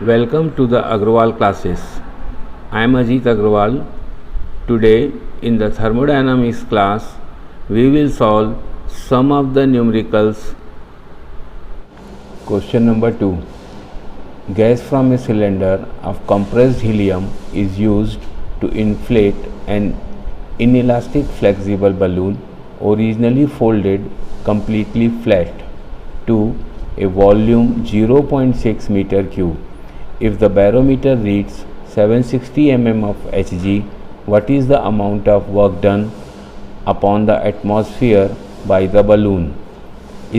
Welcome to the Agrawal classes. I am Ajit Agrawal. Today in the thermodynamics class we will solve some of the numericals. Question number 2. Gas from a cylinder of compressed helium is used to inflate an inelastic flexible balloon originally folded completely flat to a volume 0.6 meter cube. If the barometer reads 760 mm of Hg, what is the amount of work done upon the atmosphere by the balloon?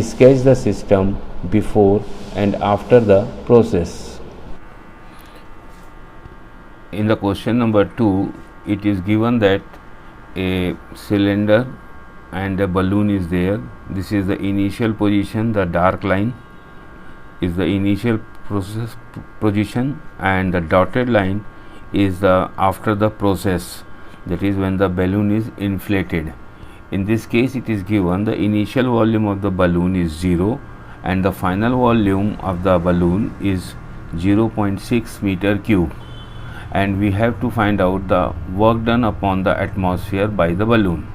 Sketch the system before and after the process. In the question number 2, it is given that a cylinder and a balloon is there. This is the initial position, the dark line is the initial process position, and the dotted line is the after the process, that is when the balloon is inflated. In this case it is given the initial volume of the balloon is 0 and the final volume of the balloon is 0.6 meter cube, and we have to find out the work done upon the atmosphere by the balloon.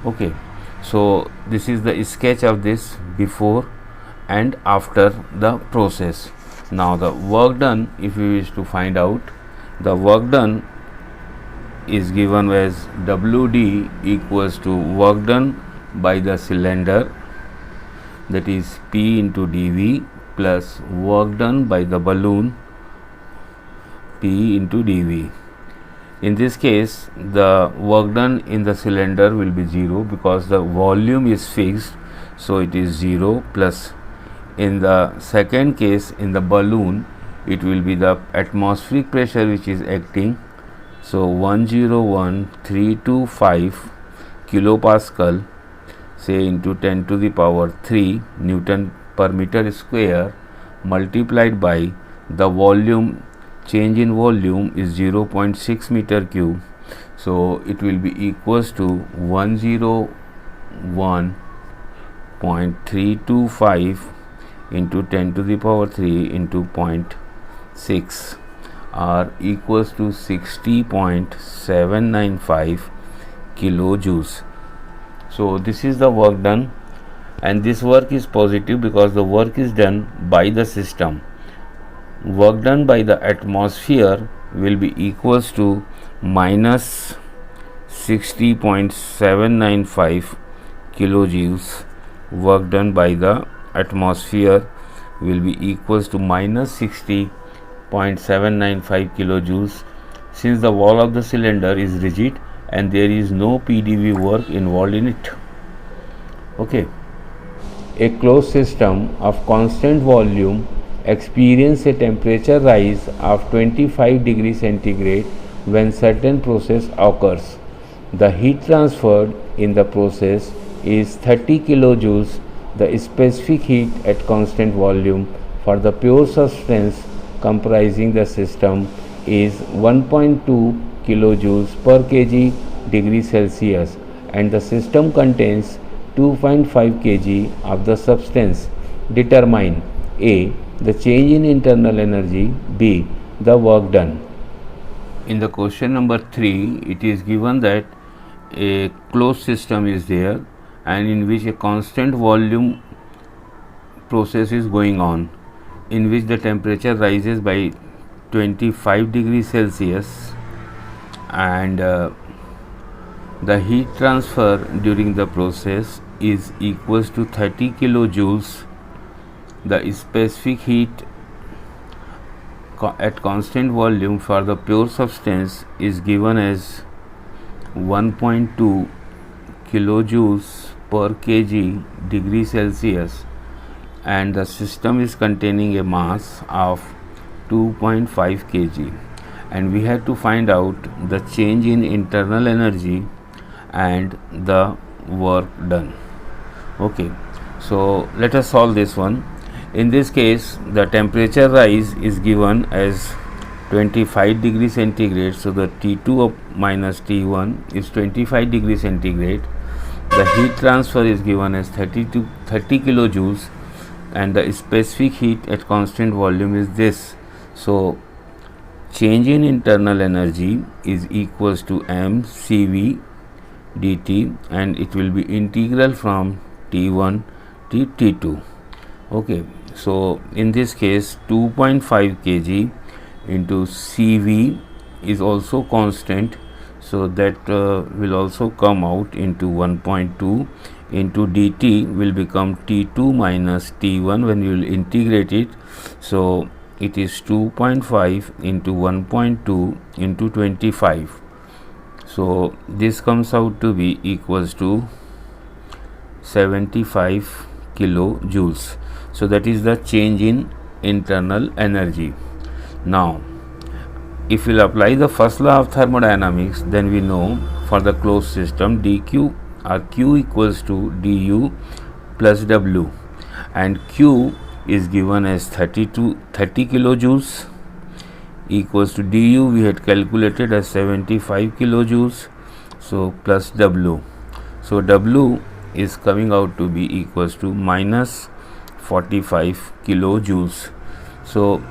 Okay, so this is the sketch of this before and after the process. Now the work done, if we wish to find out, the work done is given as WD equals to work done by the cylinder, that is P into dV, plus work done by the balloon, P into dV. In this case the work done in the cylinder will be 0 because the volume is fixed, so it is 0, plus in the second case in the balloon it will be the atmospheric pressure which is acting, so 101,325 kilopascal, say into 10 to the power 3 Newton per meter square, multiplied by the volume, change in volume is 0.6 meter cube, so it will be equals to 101.325 into 10 to the power 3 into 0.6 are equals to 60.795 kilojoules. So this is the work done, and this work is positive because the work is done by the system. Work done by the atmosphere will be equals to minus 60.795 kilojoules. Work done by the atmosphere will be equals to minus 60.795 kilojoules, since the wall of the cylinder is rigid and there is no PDV work involved in it. Okay, a closed system of constant volume experience a temperature rise of 25 degrees centigrade when certain process occurs. The heat transferred in the process is 30 kilojoules. The specific heat at constant volume for the pure substance comprising the system is 1.2 kilojoules per kg degree Celsius, and the system contains 2.5 kg of the substance. Determine A. the change in internal energy, B. the work done. In the question number 3, it is given that a closed system is there and in which a constant volume process is going on, in which the temperature rises by 25 degrees Celsius, and the heat transfer during the process is equals to 30 kilojoules. The specific heat at constant volume for the pure substance is given as 1.2 kilojoules per kg degree Celsius, and the system is containing a mass of 2.5 kg, and we have to find out the change in internal energy and the work done. Okay, so let us solve this one. In this case the temperature rise is given as 25 degrees centigrade, so the T2 minus T1 is 25 degrees centigrade. The heat transfer is given as 30 kilojoules, and the specific heat at constant volume is this. So change in internal energy is equals to mCV dt, and it will be integral from T1 to T2. Okay, so in this case 2.5 kg into Cv is also constant, so that will also come out into 1.2 into dt will become T2 minus T1 when you will integrate it. So it is 2.5 into 1.2 into 25. So this comes out to be equals to 75 kilojoules. So that is the change in internal energy. Now if we will apply the first law of thermodynamics, then we know for the closed system dq or q equals to du plus w, and q is given as 30 kilojoules equals to du we had calculated as 75 kilojoules, so plus w. So w is coming out to be equals to minus 45 kilojoules. So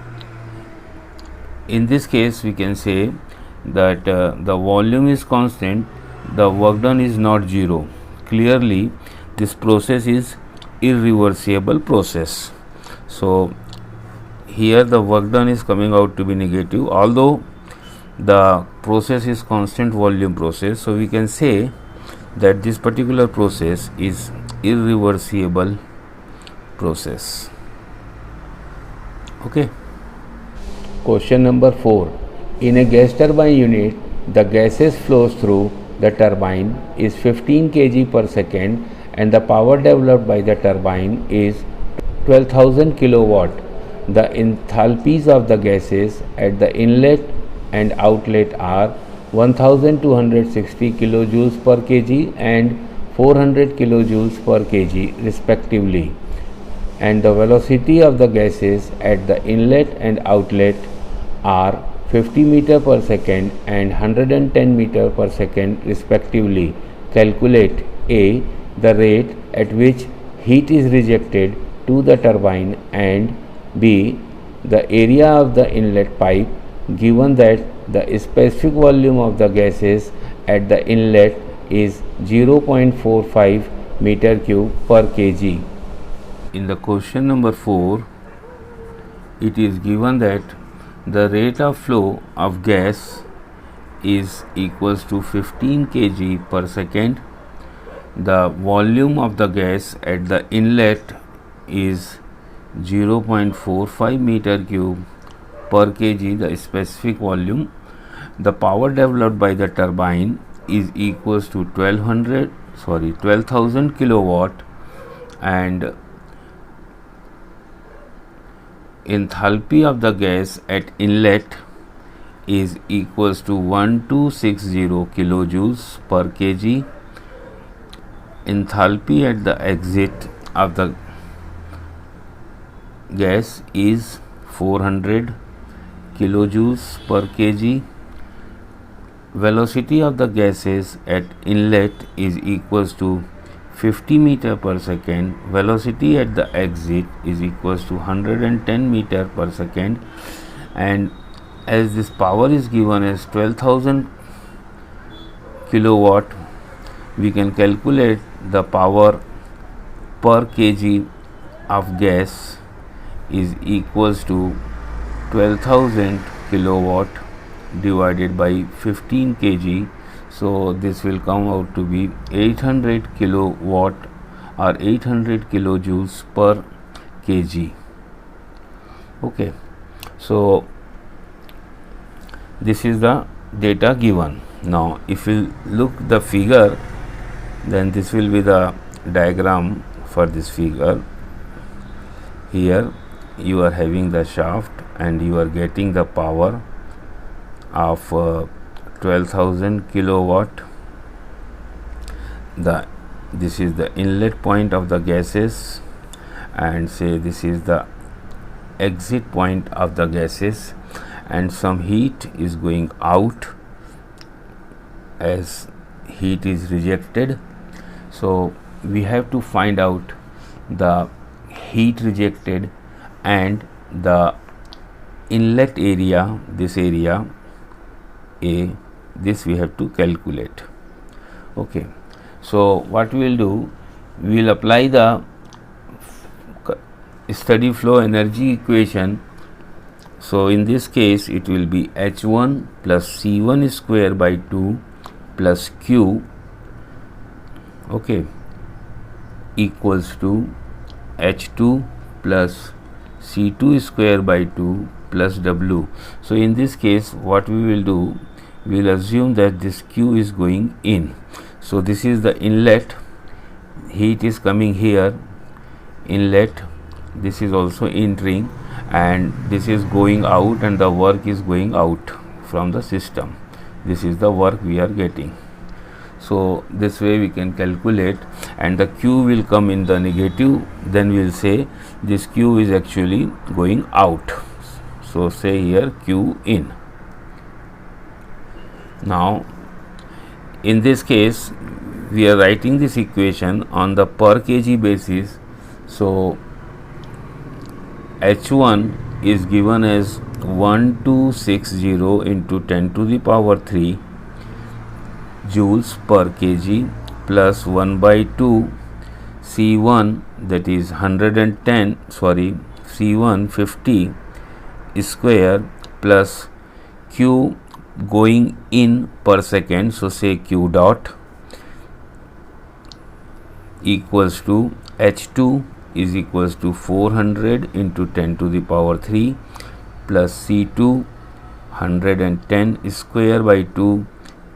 in this case we can say that the volume is constant, the work done is not zero. Clearly this process is irreversible process. So here the work done is coming out to be negative, although the process is constant volume process. So we can say that this particular process is irreversible process. Okay. Question number 4. In a gas turbine unit, the gases flows through the turbine is 15 kg per second and the power developed by the turbine is 12,000 kilowatt. The enthalpies of the gases at the inlet and outlet are 1260 kilojoules per kg and 400 kilojoules per kg respectively, and the velocity of the gases at the inlet and outlet are 50 meter per second and 110 meter per second respectively. Calculate A. the rate at which heat is rejected to the turbine, and B. the area of the inlet pipe given that the specific volume of the gases at the inlet is 0.45 meter cube per kg. In the question number 4, it is given that the rate of flow of gas is equals to 15 kg per second. The volume of the gas at the inlet is 0.45 meter cube per kg, the specific volume. The power developed by the turbine is equals to 12,000 kilowatt, and enthalpy of the gas at inlet is equals to 1260 kilojoules per kg. Enthalpy at the exit of the gas is 400 kilojoules per kg. Velocity of the gases at inlet is equals to 50 meter per second. Velocity at the exit is equals to 110 meter per second, and as this power is given as 12,000 kilowatt, we can calculate the power per kg of gas is equals to 12,000 kilowatt divided by 15 kg. So this will come out to be 800 kilowatt or 800 kilojoules per kg. Okay, so this is the data given. Now if we look the figure, then this will be the diagram for this figure. Here you are having the shaft and you are getting the power of 12,000 kilowatt. This is the inlet point of the gases, and say this is the exit point of the gases, and some heat is going out as heat is rejected. So we have to find out the heat rejected and the inlet area, this area A, this we have to calculate. Okay, so what we will do, we will apply the steady flow energy equation. So in this case it will be H1 plus C1 square by 2 plus Q, okay, equals to H2 plus C2 square by 2 plus W. So in this case what we will do, we will assume that this Q is going in. So this is the inlet, heat is coming here, inlet, this is also entering, and this is going out, and the work is going out from the system. This is the work we are getting. So this way we can calculate, and the Q will come in the negative, then we will say this Q is actually going out. So say here Q in. Now in this case we are writing this equation on the per kg basis. So H1 is given as 1260 into 10 to the power 3 joules per kg plus 1 by 2 C1, that is 110, sorry, C1 50 square plus Q going in per second, so say Q dot, equals to H2 is equals to 400 into 10 to the power 3 plus C2 110 square by 2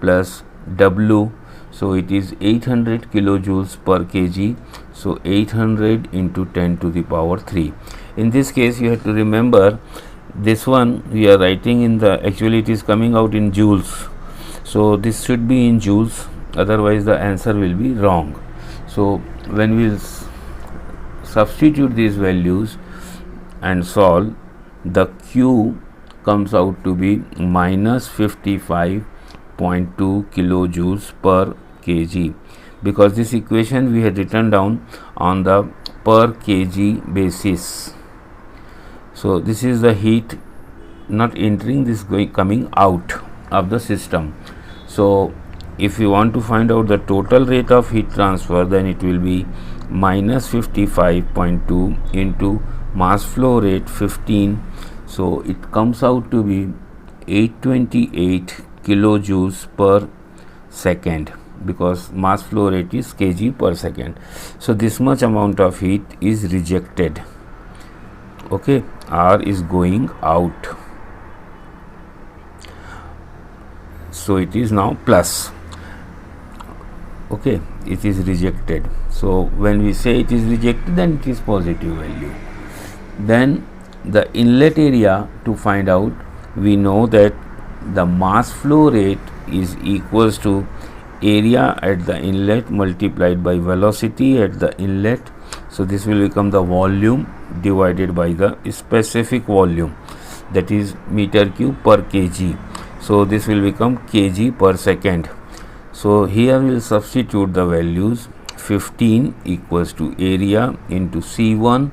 plus W. So it is 800 kilojoules per kg. So 800 into 10 to the power 3. In this case you have to remember, this one we are writing in the, actually it is coming out in joules. So this should be in joules, otherwise the answer will be wrong. So when we substitute these values and solve, the Q comes out to be minus 55.2 kilojoules per kg, because this equation we had written down on the per kg basis. So this is the heat not entering, this coming out of the system. So if you want to find out the total rate of heat transfer, then it will be minus 55.2 into mass flow rate 15. So it comes out to be 828 kilojoules per second, because mass flow rate is kg per second. So this much amount of heat is rejected. Okay, R is going out. So it is now plus. Okay, it is rejected. So when we say it is rejected, then it is positive value. Then the inlet area, to find out, we know that the mass flow rate is equals to area at the inlet multiplied by velocity at the inlet. So this will become the volume divided by the specific volume, that is meter cube per kg. So this will become kg per second. So here we will substitute the values. 15 equals to area into C1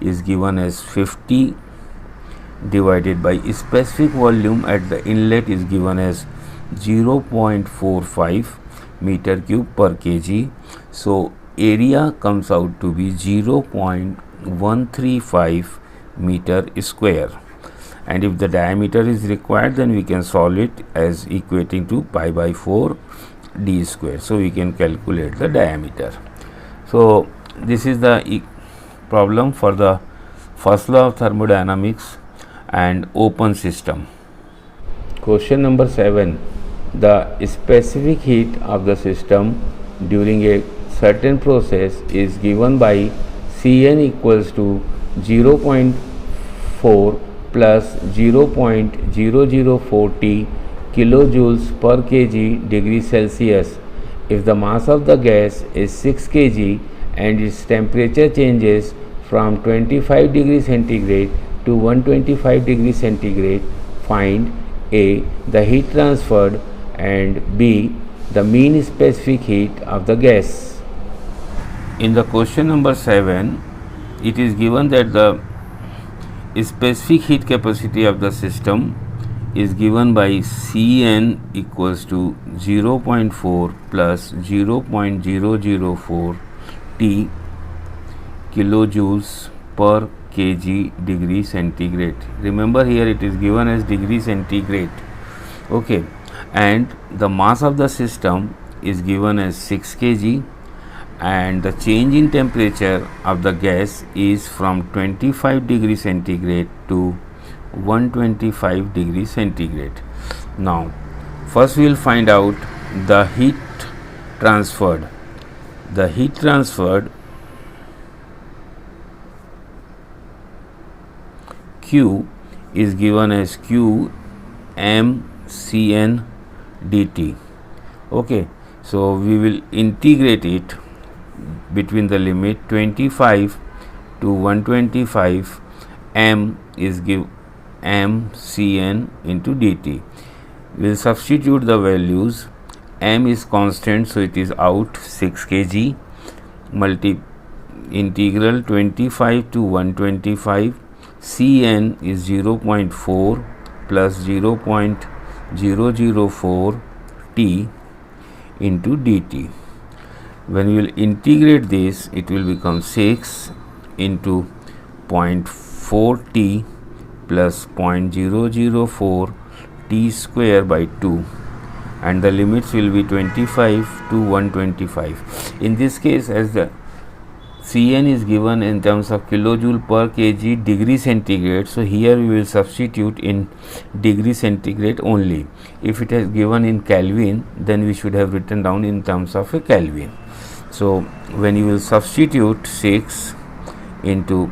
is given as 50 divided by specific volume at the inlet is given as 0.45 meter cube per kg. So area comes out to be 0.135 meter square, and if the diameter is required, then we can solve it as equating to pi by 4 d square. So we can calculate the diameter. So this is the problem for the first law of thermodynamics and open system. Question number 7. The specific heat of the system during a certain process is given by Cn equals to 0.4 plus 0.0040 kilojoules per kg degree Celsius if the mass of the gas is 6 kg and its temperature changes from 25 degrees centigrade to 125 degrees centigrade. Find A, the heat transferred, and B, the mean specific heat of the gas. In the question number 7, it is given that the specific heat capacity of the system is given by Cn equals to 0.4 plus 0.004 T kilojoules per kg degree centigrade. Remember, here it is given as degree centigrade. Okay, and the mass of the system is given as 6 kg, and the change in temperature of the gas is from 25 degree centigrade to 125 degree centigrade. Now first we will find out the heat transferred. The heat transferred Q is given as Q mCn dt. Okay, so we will integrate it between the limit 25 to 125. M is give mCn into dt. We will substitute the values. M is constant, so it is out 6 kg, integral 25 to 125. Cn is 0.4 plus 0.004 T into dt. When we will integrate this, it will become 6 into 0.4 T plus 0.004 T square by 2, and the limits will be 25 to 125. In this case, as the Cn is given in terms of kilojoule per kg degree centigrade, so here we will substitute in degree centigrade only. If it is given in Kelvin, then we should have written down in terms of a Kelvin. So when you will substitute 6 into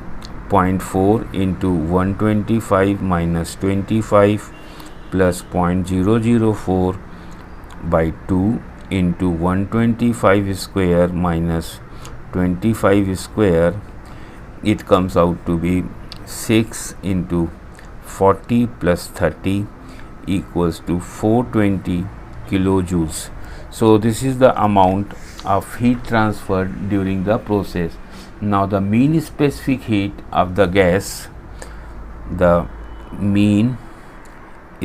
0.4 into 125 minus 25 plus 0.004 by 2 into 125 square minus 25 square, it comes out to be 6 into 40 plus 30 equals to 420 kilojoules. So this is the amount of heat transferred during the process. Now the mean specific heat of the gas, the mean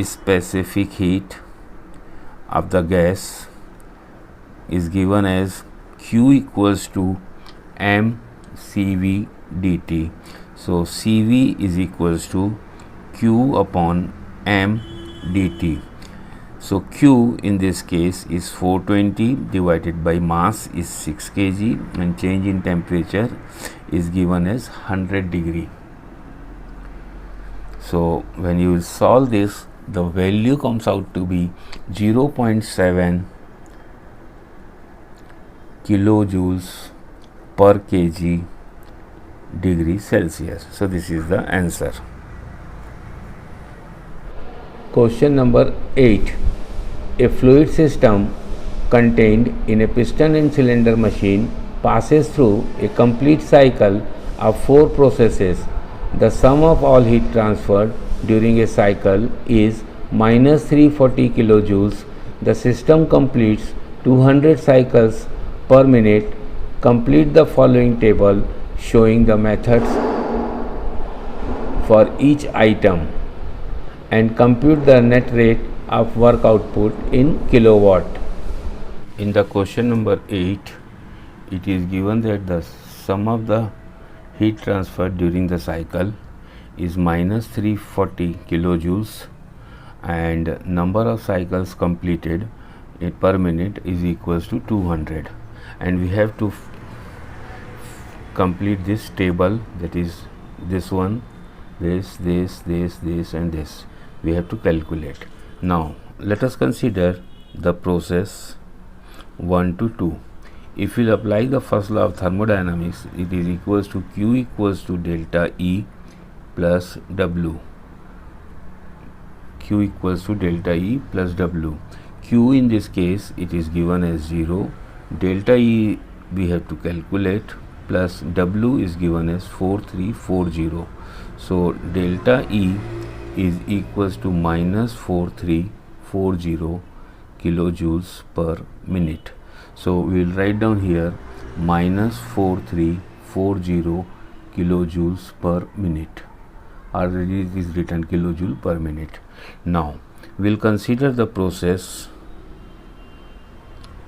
specific heat of the gas is given as Q equals to mCv dt. So Cv is equals to Q upon m dt. So Q in this case is 420 divided by mass is 6 kg, and change in temperature is given as 100 degree. So when you will solve this, the value comes out to be 0.7 kilojoules per kg degree Celsius. So this is the answer. Question number 8. A fluid system contained in a piston and cylinder machine passes through a complete cycle of 4 processes. The sum of all heat transferred during a cycle is minus 340 kilojoules. The system completes 200 cycles per minute. Complete the following table showing the methods for each item and compute the net rate of work output in kilowatt. In the question number 8, it is given that the sum of the heat transferred during the cycle is minus 340 kilojoules, and number of cycles completed per minute is equals to 200, and we have to complete this table, that is this one, this and this we have to calculate. Now let us consider the process 1 to 2. If we apply the first law of thermodynamics, it is equals to Q equals to delta E plus W. Q equals to delta E plus W. Q in this case it is given as 0, delta E we have to calculate, plus W is given as 4340. So delta E is equals to minus 4340 kilojoules per minute. So we will write down here minus 4340 kilojoules per minute. already it is written kilojoule per minute. Now we'll consider the process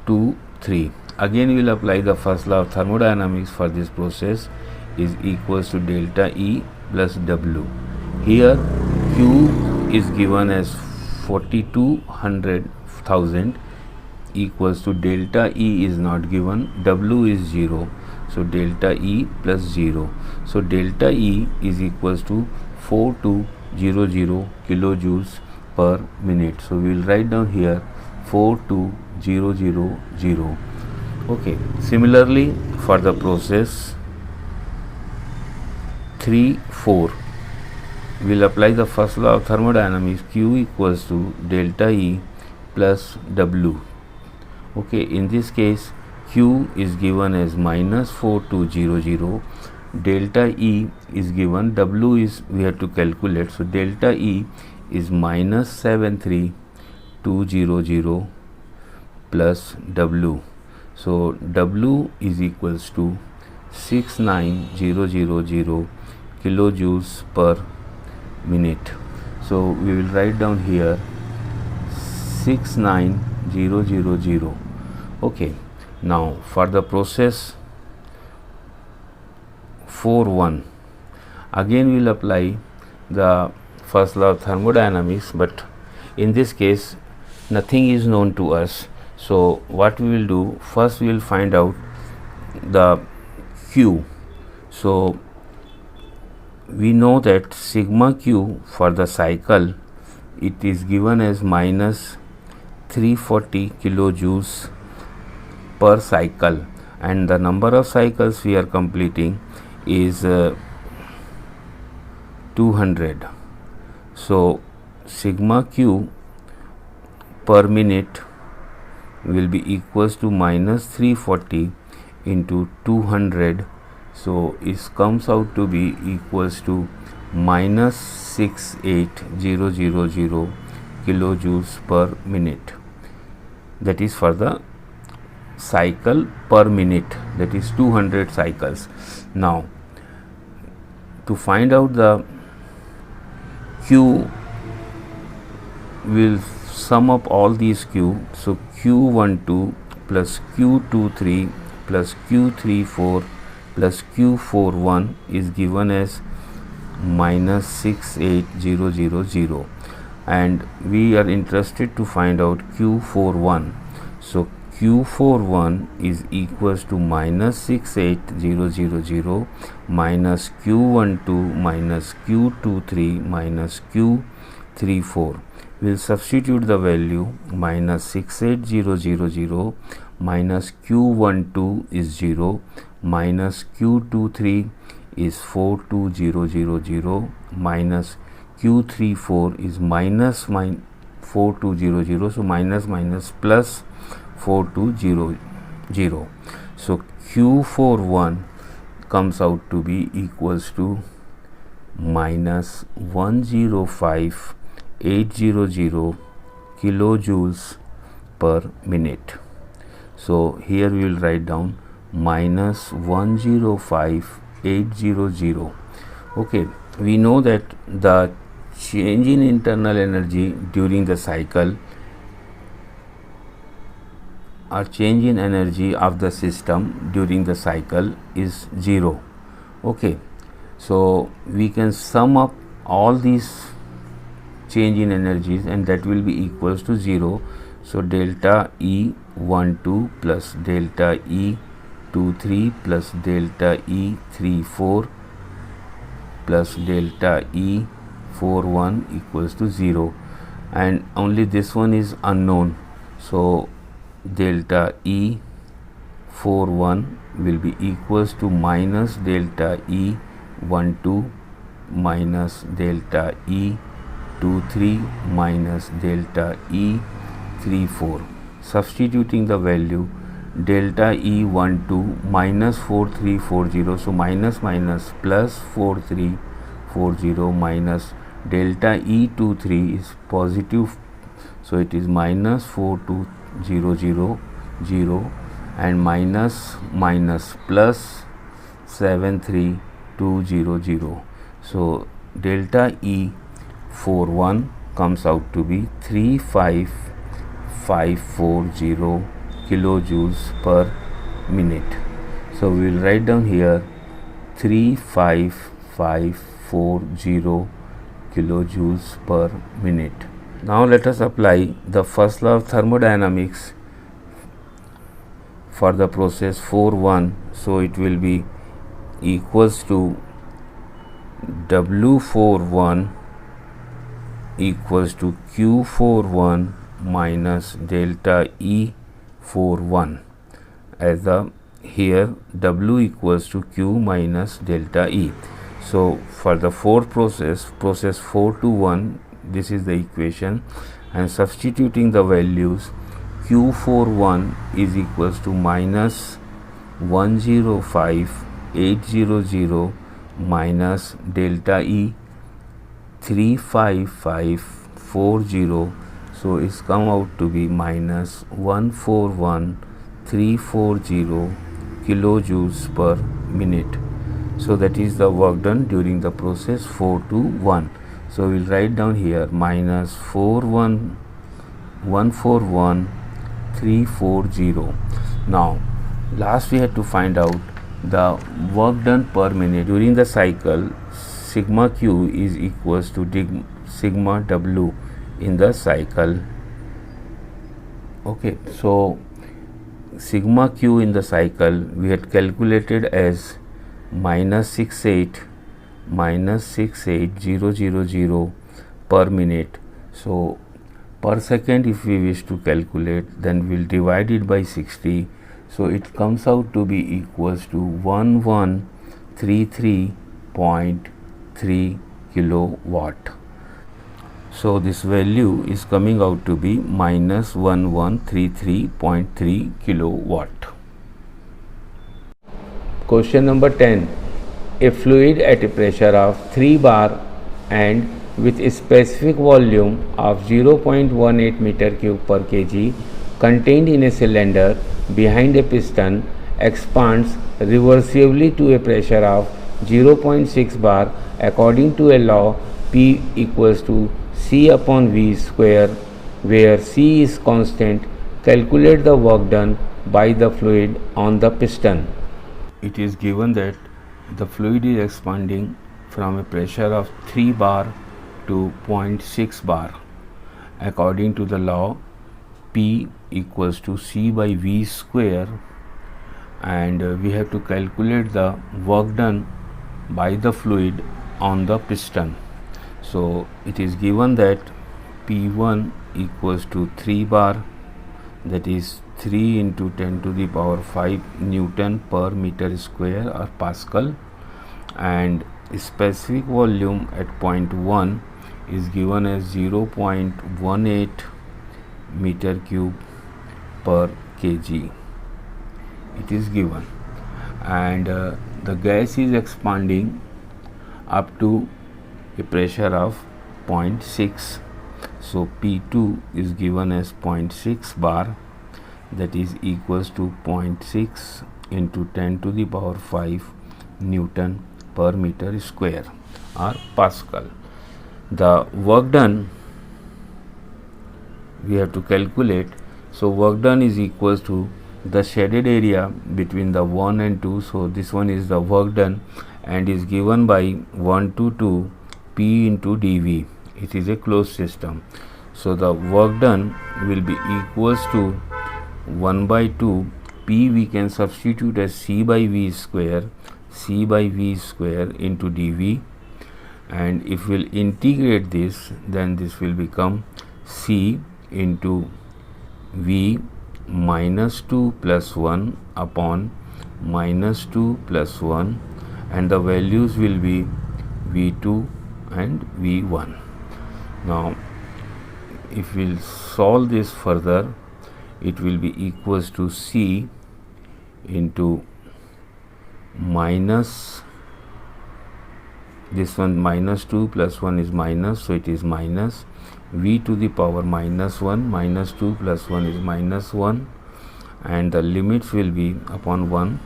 2, 3. Again we'll apply the first law of thermodynamics for this process is equals to delta E plus W. Here Q is given as 4200,000 equals to delta E is not given, W is 0, so delta E plus 0. So delta E is equals to 4200 kilojoules per minute. So we will write down here 42000. Okay, similarly for the process 3, 4, we will apply the first law of thermodynamics, Q equals to delta E plus W. Okay, in this case Q is given as minus 4200, delta E is given, W is we have to calculate, so delta E is minus 73200 plus W. So W is equals to 69000 kilojoules per minute. So we will write down here 69000. Okay, now for the process 4.1, again we will apply the first law of thermodynamics, but in this case nothing is known to us. So what we will do, first we will find out the Q. So we know that sigma Q for the cycle, it is given as minus 340 kilojoules per cycle, and the number of cycles we are completing is 200. So sigma Q per minute will be equals to minus 340 into 200, so it comes out to be equals to minus 68000 kilojoules per minute. That is for the cycle per minute, that is 200 cycles. Now to find out the Q, will sum up all these Q. So Q12 plus Q23 plus Q34 plus Q41 is given as minus 68000, and we are interested to find out Q41. So Q41 is equals to minus 68000 minus Q12 minus Q23 minus Q34. We will substitute the value, minus 68000 minus Q12 is 0, minus Q23 is 42000, minus Q34 is minus 4200, so minus minus plus 4200. So Q41 comes out to be equals to minus 105800 kilojoules per minute. So here we will write down minus 105800. Okay, we know that the change in internal energy during the cycle or change in energy of the system during the cycle is 0. Okay, so we can sum up all these change in energies and that will be equals to 0. So delta E12 plus delta E23 plus delta E34 plus delta E41 equals to 0, and only this one is unknown. So delta E41 will be equals to minus delta E12 minus delta E23 minus delta E34. Substituting the value, delta E12 minus 4340, so minus minus plus 4340 minus delta E23 is positive, so it is minus 42000 and minus minus plus 73200. So delta E for 1 comes out to be 35540 kilojoules per minute. So we will write down here 35540 kilojoules per minute. Now let us apply the first law of thermodynamics for the process 4-1. So it will be equals to W41 equals to Q41 minus delta E41, as the here W equals to Q minus delta E. So for the fourth process 4-1, this is the equation, and substituting the values, Q41 is equals to minus 105800 minus delta E 35540, so it's come out to be minus 141340 kilojoules per minute. So that is the work done during the process 4-1. So we'll write down here minus 141340. Now last we had to find out the work done per minute during the cycle. Sigma Q is equals to sigma W in the cycle. Okay, so sigma Q in the cycle we had calculated as minus 68000 per minute. So per second if we wish to calculate, then we'll divide it by 60. So it comes out to be equals to 1133.3 kilowatt. So this value is coming out to be minus 1133.3 kilowatt. Question number 10. A fluid at a pressure of 3 bar and with a specific volume of 0.18 meter cube per kg contained in a cylinder behind a piston expands reversibly to a pressure of 0.6 bar according to a law P equals to C upon V square, where C is constant. Calculate the work done by the fluid on the piston. It is given that the fluid is expanding from a pressure of 3 bar to 0.6 bar according to the law P equals to C by V square, and we have to calculate the work done by the fluid on the piston. So it is given that P1 equals to 3 bar, that is 3 into 10 to the power 5 Newton per meter square or Pascal, and specific volume at point 1 is given as 0.18 meter cube per kg. It is given, and the gas is expanding up to a pressure of 0.6. So P2 is given as 0.6 bar, that is equals to 0.6 into 10 to the power 5 Newton per meter square or Pascal. The work done we have to calculate. So work done is equals to the shaded area between the 1 and 2. So this one is the work done and is given by 1 to 2 P into dV. It is a closed system. So the work done will be equals to 1 by 2 P we can substitute as C by V square, C by V square into dV, and if we'll integrate this, then this will become C into V minus 2 plus 1 upon minus 2 plus 1, and the values will be V2 and V1. Now if we'll solve this further, it will be equals to C into minus this one, minus 2 plus 1 is minus, so it is minus V to the power minus 1, minus 2 plus 1 is minus 1, and the limits will be upon 1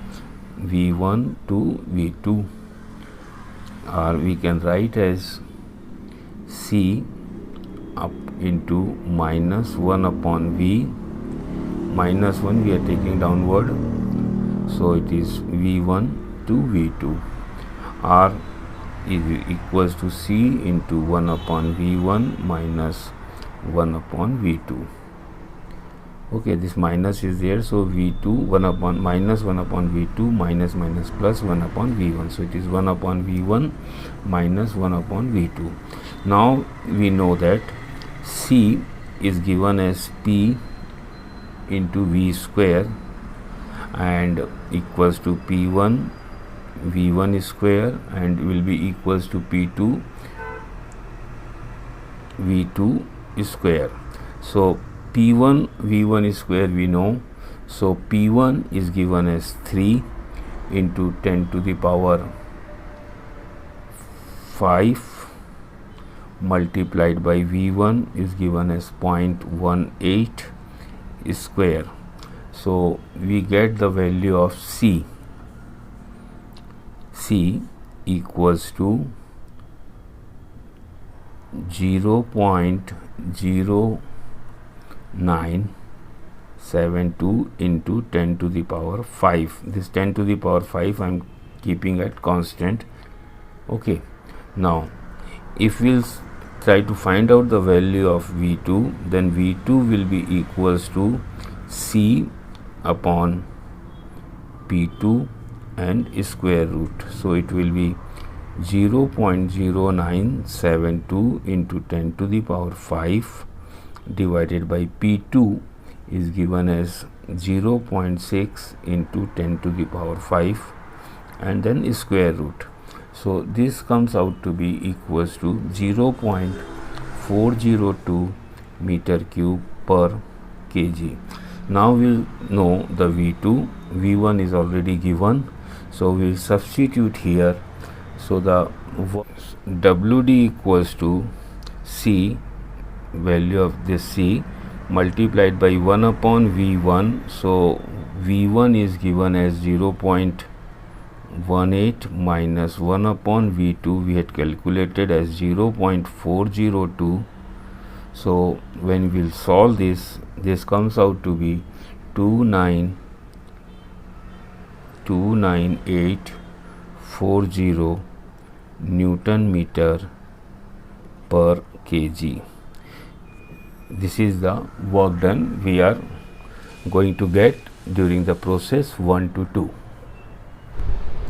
V1 to V2. or we can write as C up into minus 1 upon V. Minus 1 we are taking downward, so it is V1 to V2. R is equals to C into 1 upon V1 minus 1 upon V2. Okay, this minus is there, so V2 1 upon minus 1 upon V2 minus minus plus 1 upon V1. So it is 1 upon V1 minus 1 upon V2. Now we know that C is given as P into V square and equals to P1 V1 square and will be equals to P2 V2 square. So P1 V1 square we know, so P1 is given as 3 into 10 to the power 5 multiplied by V1 is given as 0.18 square. So we get the value of C equals to 0.0972 into 10 to the power 5. This 10 to the power 5 I am keeping at constant. Okay, now if we'll try to find out the value of V2, then V2 will be equals to C upon P2 and square root. So it will be 0.0972 into 10 to the power 5 divided by P2 is given as 0.6 into 10 to the power 5 and then square root. So this comes out to be equals to 0.402 meter cube per kg. Now we'll know the V2. V1 is already given, so we'll substitute here. So the WD equals to C, value of this C, multiplied by 1 upon V1. So V1 is given as 0.18 minus 1 upon V2 we had calculated as 0.402. So when we'll solve this, this comes out to be 29840 Newton meter per kg. This is the work done we are going to get during the process 1 to 2.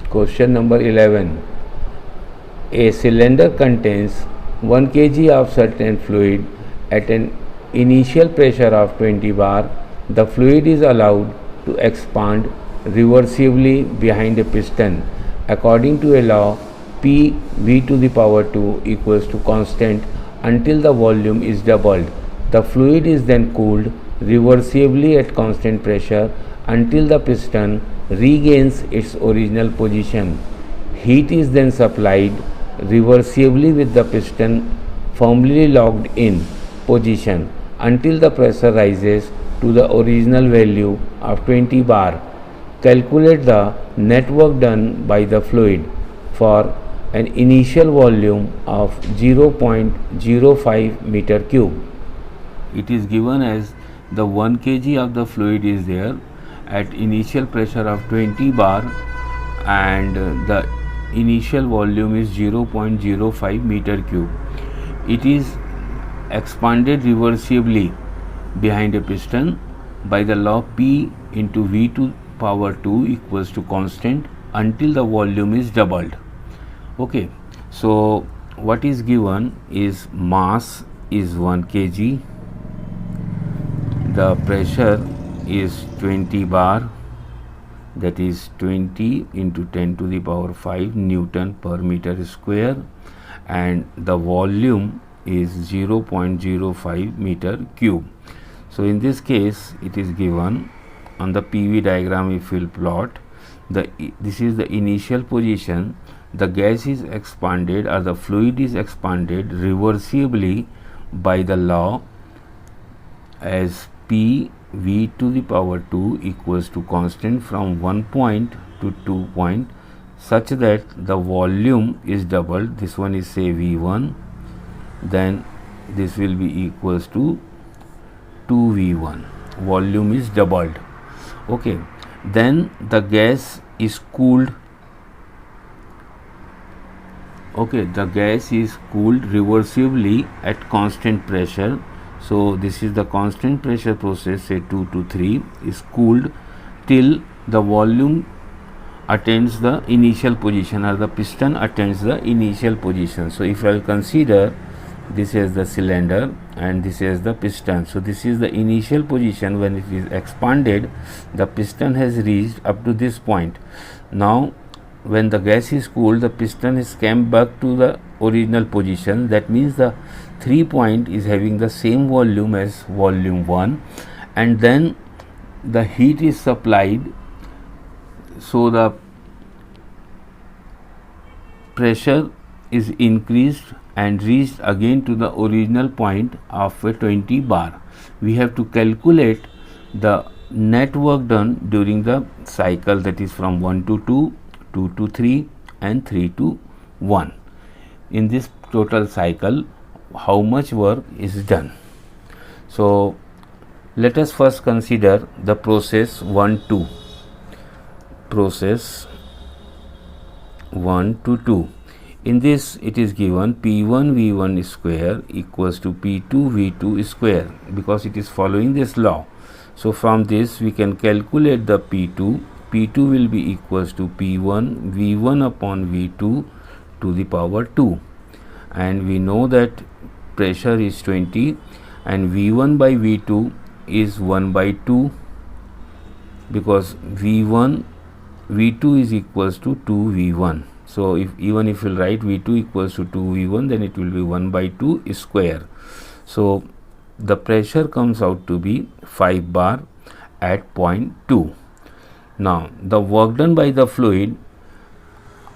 Question number 11. A cylinder contains 1 kg of certain fluid at an initial pressure of 20 bar. The fluid is allowed to expand reversibly behind a piston. According to a law, P V to the power 2 equals to constant until the volume is doubled. The fluid is then cooled reversibly at constant pressure until the piston regains its original position. Heat is then supplied reversibly with the piston firmly locked in position until the pressure rises to the original value of 20 bar. Calculate the net work done by the fluid for an initial volume of 0.05 meter cube. It is given as the 1 kg of the fluid is there at initial pressure of 20 bar and the initial volume is 0.05 meter cube. It is expanded reversibly behind a piston by the law P into V to power 2 equals to constant until the volume is doubled. Okay, so what is given is mass is 1 kg, the pressure is 20 bar, that is 20 into 10 to the power 5 Newton per meter square, and the volume is 0.05 meter cube. So in this case it is given on the PV diagram. If we will plot, this is the initial position, the gas is expanded or the fluid is expanded reversibly by the law as P V to the power 2 equals to constant from 1 point to 2.6 such that the volume is doubled. This one is say V1, then this will be equals to 2V1. Volume is doubled. Okay, then the gas is cooled. Okay, the gas is cooled reversibly at constant pressure. So this is the constant pressure process, say 2 to 3 is cooled till the volume attains the initial position, or the piston attains the initial position. So if I will consider this as the cylinder and this is the piston, so this is the initial position. When it is expanded, the piston has reached up to this point. Now when the gas is cooled, the piston is came back to the original position. That means the 3 point is having the same volume as volume 1, and then the heat is supplied, so the pressure is increased and reached again to the original point of a 20 bar. We have to calculate the net work done during the cycle, that is from 1 to 2, 2 to 3 and 3 to 1. In this total cycle, how much work is done? So let us first consider the process 1-2. Process 1 to 2. In this it is given P1 V1 square equals to P2 V2 square, because it is following this law. So from this we can calculate the P2. P2 will be equals to P1 V1 upon V2 to the power 2, and we know that pressure is 20 and V1 by V2 is 1 by 2, because V2 is equals to 2V1. So even if you write V2 equals to 2V1, then it will be 1 by 2 square. So the pressure comes out to be 5 bar at point 2. Now the work done by the fluid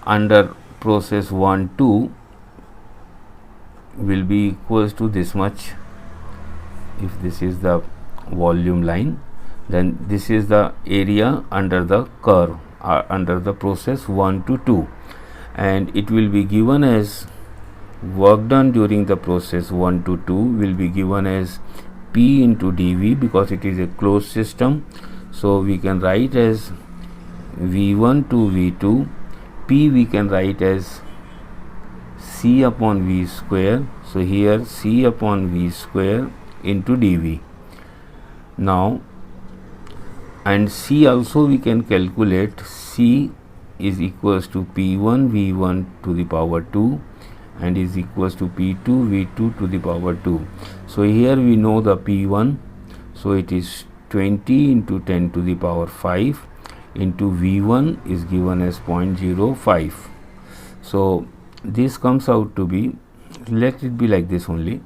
under process 1-2 will be equals to this much. If this is the volume line, then this is the area under the curve, under the process 1 to 2, and it will be given as work done during the process 1 to 2 will be given as P into dV, because it is a closed system. So we can write as V1 to V2. P we can write as C upon V square. So here C upon V square into dV. Now, and C also we can calculate. C is equals to P1 V1 to the power 2 and is equals to P2 V2 to the power 2. So here we know the P1, so it is 20 into 10 to the power 5 into V1 is given as 0.05. So this comes out to be, let it be like this only.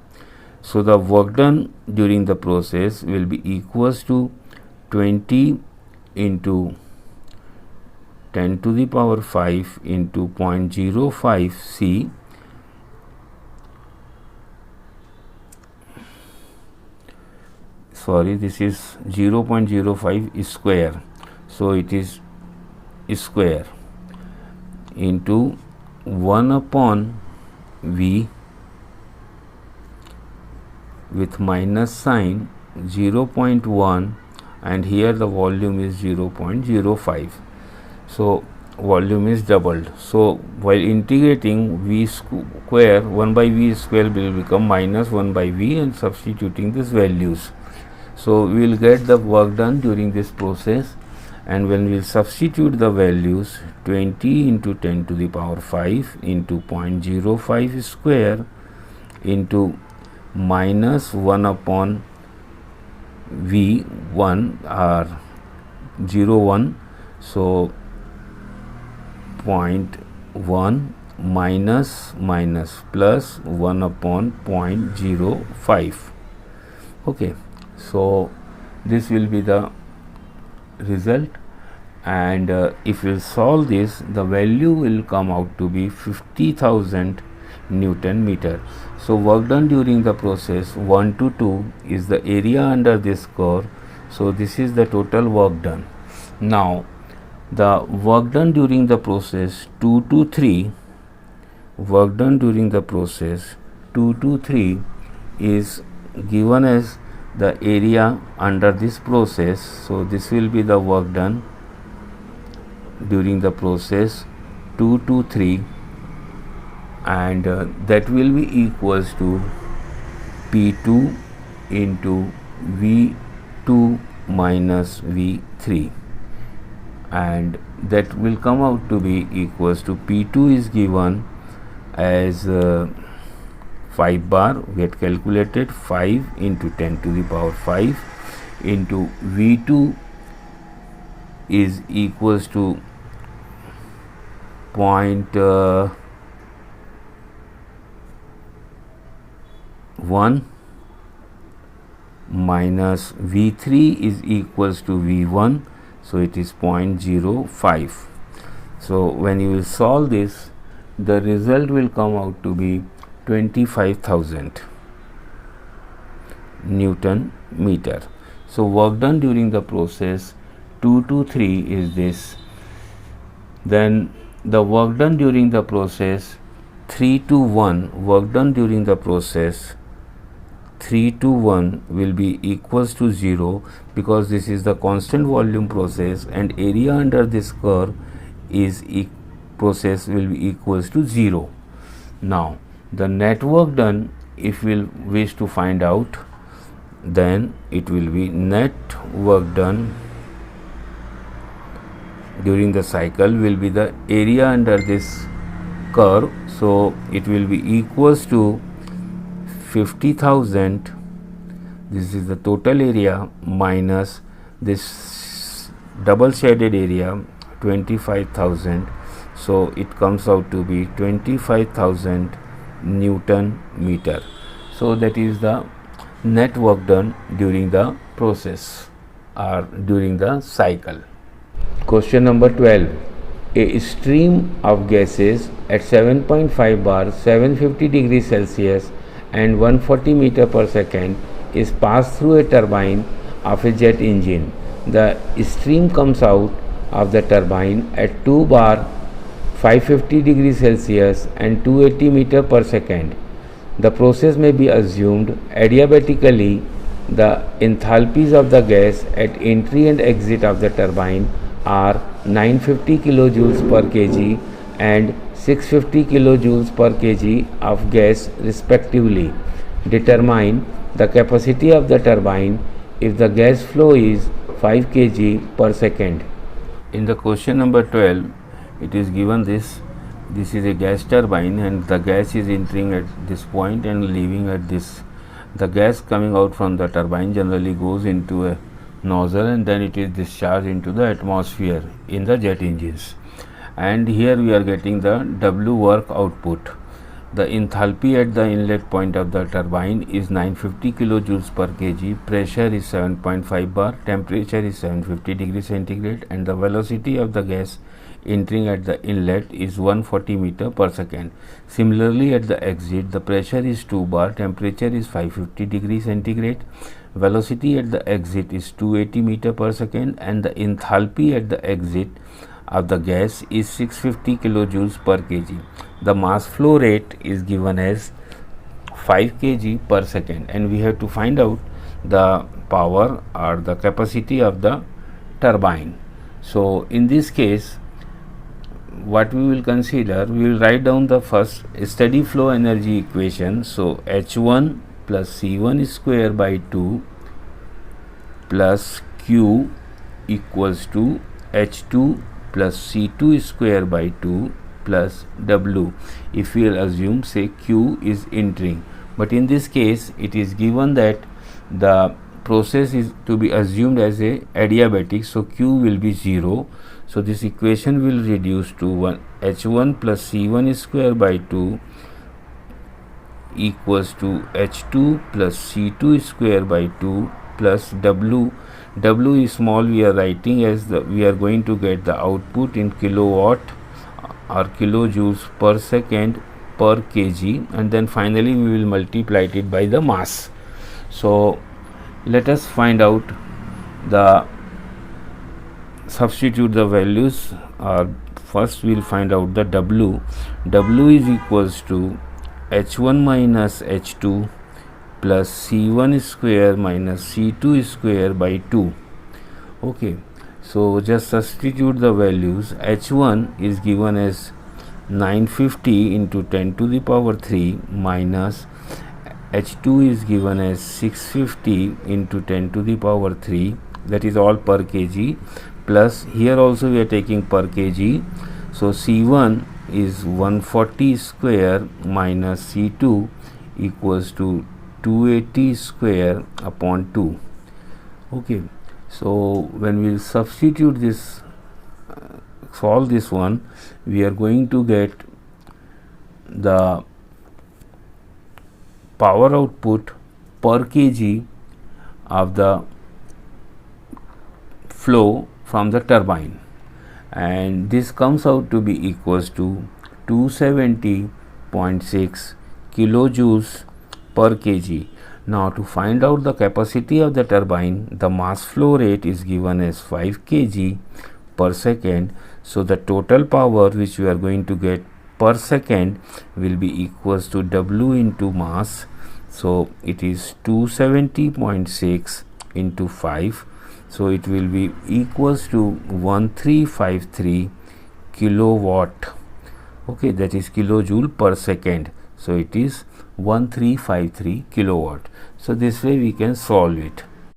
So the work done during the process will be equals to 20 into 10 to the power 5 into 0.05 C sorry, this is 0.05 square, so it is square into 1 upon V with minus sign 0.1, and here the volume is 0.05. So volume is doubled. So while integrating V square, 1 by V square will become minus 1 by V, and substituting these values. So we will get the work done during this process, and when we will substitute the values, 20 into 10 to the power 5 into 0.05 square into minus 1 upon V1 or 0.1, so 0.1 minus plus 1 upon 0.05. Okay, so this will be the result, and if we solve this, the value will come out to be 50,000 Newton meter. So work done during the process 1 to 2 is the area under this curve. So this is the total work done. Now The work done during the process 2 to 3, work done during the process 2 to 3 is given as the area under this process. So this will be the work done during the process 2 to 3, and that will be equals to P2 into V2 minus V3, and that will come out to be equals to P2 is given as 5 bar, get calculated 5 into 10 to the power 5 into V2 is equals to 0.1 minus V3 is equals to V1, so it is 0.05. So when you will solve this, the result will come out to be 25,000 Newton meter. So work done during the process 2 to 3 is this. Then the work done during the process 3 to 1, work done during the process 3 to 1 will be equals to 0, because this is the constant volume process and area under this curve is process will be equals to 0. Now the net work done, if we wish to find out, then it will be net work done during the cycle will be the area under this curve. So it will be equals to 50,000, this is the total area, minus this double shaded area 25,000. So it comes out to be 25,000 Newton meter. So that is the net work done during the process or during the cycle. Question number 12. A stream of gases at 7.5 bar, 750 degrees Celsius and 140 meter per second is passed through a turbine of a jet engine. The stream comes out of the turbine at 2 bar, 550 degrees Celsius and 280 meter per second. The process may be assumed adiabatically. The enthalpies of the gas at entry and exit of the turbine are 950 kilojoules per kg and 650 kilojoules per kg of gas respectively. Determine the capacity of the turbine if the gas flow is 5 kg per second. In the question number 12, it is given this is a gas turbine and the gas is entering at this point and leaving at this. The gas coming out from the turbine generally goes into a nozzle and then it is discharged into the atmosphere in the jet engines. And here we are getting the W work output. The enthalpy at the inlet point of the turbine is 950 kilojoules per kg, pressure is 7.5 bar, temperature is 750 degrees centigrade, and the velocity of the gas entering at the inlet is 140 meter per second. Similarly, at the exit, the pressure is 2 bar, temperature is 550 degrees centigrade, velocity at the exit is 280 meter per second, and the enthalpy at the exit of the gas is 650 kilojoules per kg. The mass flow rate is given as 5 kg per second, and we have to find out the power or the capacity of the turbine. So in this case, what we will consider, we will write down the first steady flow energy equation. So H1 plus C1 square by 2 plus Q equals to H2 plus C2 square by 2 plus W, if we will assume say Q is entering. But in this case it is given that the process is to be assumed as a adiabatic, so Q will be 0. So this equation will reduce to H1 plus C1 square by 2 equals to H2 plus C2 square by 2 plus W. W is small, we are writing as we are going to get the output in kilowatt or kilojoules per second per kg, and then finally we will multiply it by the mass. So let us find out the substitute the values. First we'll find out the W. W is equals to H1 minus H2 plus C1 square minus C2 square by 2. Okay, so just substitute the values. H1 is given as 950 into 10 to the power 3 minus H2 is given as 650 into 10 to the power 3, that is all per kg, plus here also we are taking per kg. So C1 is 140 square minus C2 equals to 280 square upon 2. Okay, so when we substitute this, solve this one, we are going to get the power output per kg of the flow from the turbine, and this comes out to be equals to 270.6 kilojoules per kg. Now to find out the capacity of the turbine, the mass flow rate is given as 5 kg per second. So the total power which we are going to get per second will be equals to W into mass. So it is 270.6 into 5. So it will be equals to 1353 kilowatt. Okay, that is kilojoule per second. So it is 1353 kilowatt. So this way we can solve it.